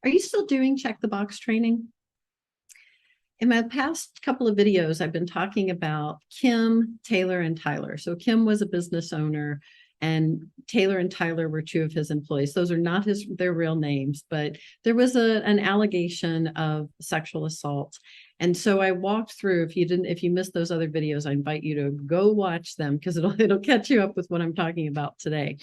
Are you still doing check the box training? In my past couple of videos, I've been talking about Kim, Taylor, and Tyler. So Kim was a business owner, and Taylor and Tyler were two of his employees. Those are not their real names, but there was an allegation of sexual assault. And so I walked through. If you missed those other videos, I invite you to go watch them because it'll catch you up with what I'm talking about today.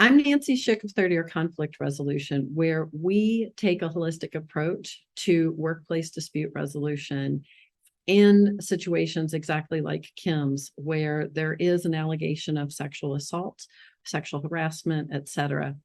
I'm Nancy Schick of 30 Year Conflict Resolution, where we take a holistic approach to workplace dispute resolution in situations exactly like Kim's, where there is an allegation of sexual assault, sexual harassment, etc.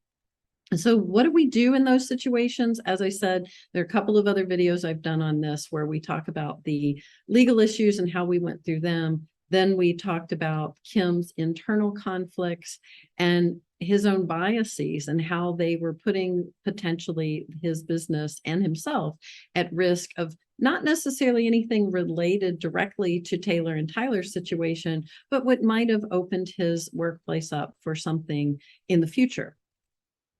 And so what do we do in those situations? As I said, there are a couple of other videos I've done on this where we talk about the legal issues and how we went through them. Then we talked about Kim's internal conflicts and his own biases and how they were putting potentially his business and himself at risk of not necessarily anything related directly to Taylor and Tyler's situation, but what might have opened his workplace up for something in the future.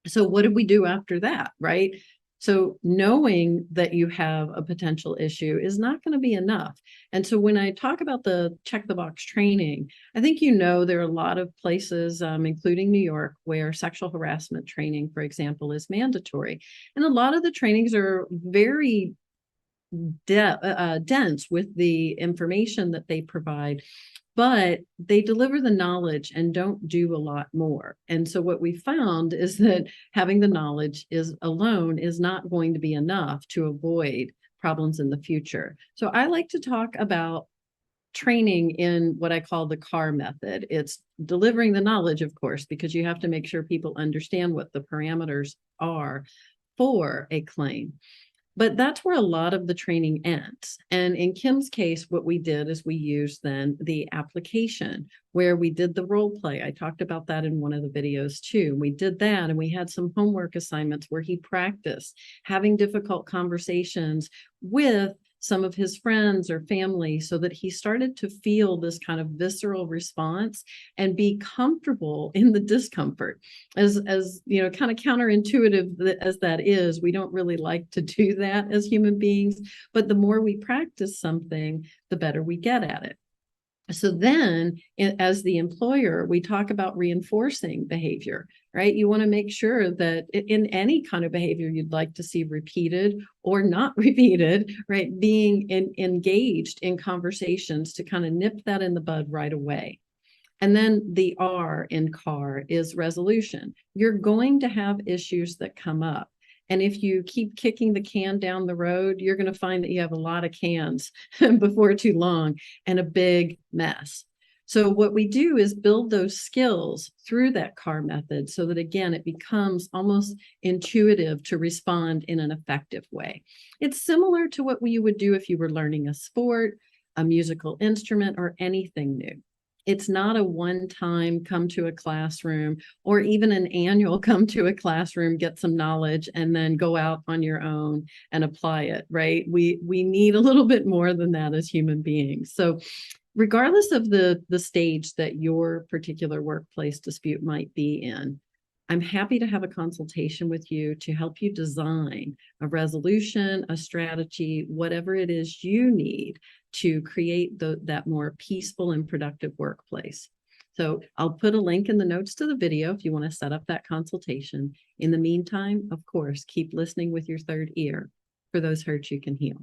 So what did we do after that, right? So knowing that you have a potential issue is not going to be enough. And so when I talk about the check the box training, I think there are a lot of places, including New York, where sexual harassment training, for example, is mandatory. And a lot of the trainings are very dense with the information that they provide, but they deliver the knowledge and don't do a lot more. And so what we found is that having the knowledge alone is not going to be enough to avoid problems in the future. So I like to talk about training in what I call the KARR method. It's delivering the knowledge, of course, because you have to make sure people understand what the parameters are for a claim. But that's where a lot of the training ends. And in Kim's case, what we did is we used then the application where we did the role play. I talked about that in one of the videos too. We did that and we had some homework assignments where he practiced having difficult conversations with some of his friends or family so that he started to feel this kind of visceral response and be comfortable in the discomfort. As kind of counterintuitive as that is, we don't really like to do that as human beings, but the more we practice something, the better we get at it. So then, as the employer, we talk about reinforcing behavior, right? You want to make sure that in any kind of behavior you'd like to see repeated or not repeated, right? Being engaged in conversations to kind of nip that in the bud right away. And then the R in KARR is resolution. You're going to have issues that come up. And if you keep kicking the can down the road, you're going to find that you have a lot of cans before too long and a big mess. So what we do is build those skills through that KARR method so that, again, it becomes almost intuitive to respond in an effective way. It's similar to what you would do if you were learning a sport, a musical instrument, or anything new. It's not a one-time come to a classroom or even an annual come to a classroom, get some knowledge, and then go out on your own and apply it, right? We need a little bit more than that as human beings. So regardless of the stage that your particular workplace dispute might be in, I'm happy to have a consultation with you to help you design a resolution, a strategy, whatever it is you need to create that more peaceful and productive workplace. So I'll put a link in the notes to the video if you want to set up that consultation. In the meantime, of course, keep listening with your third ear. For those hurts you can heal.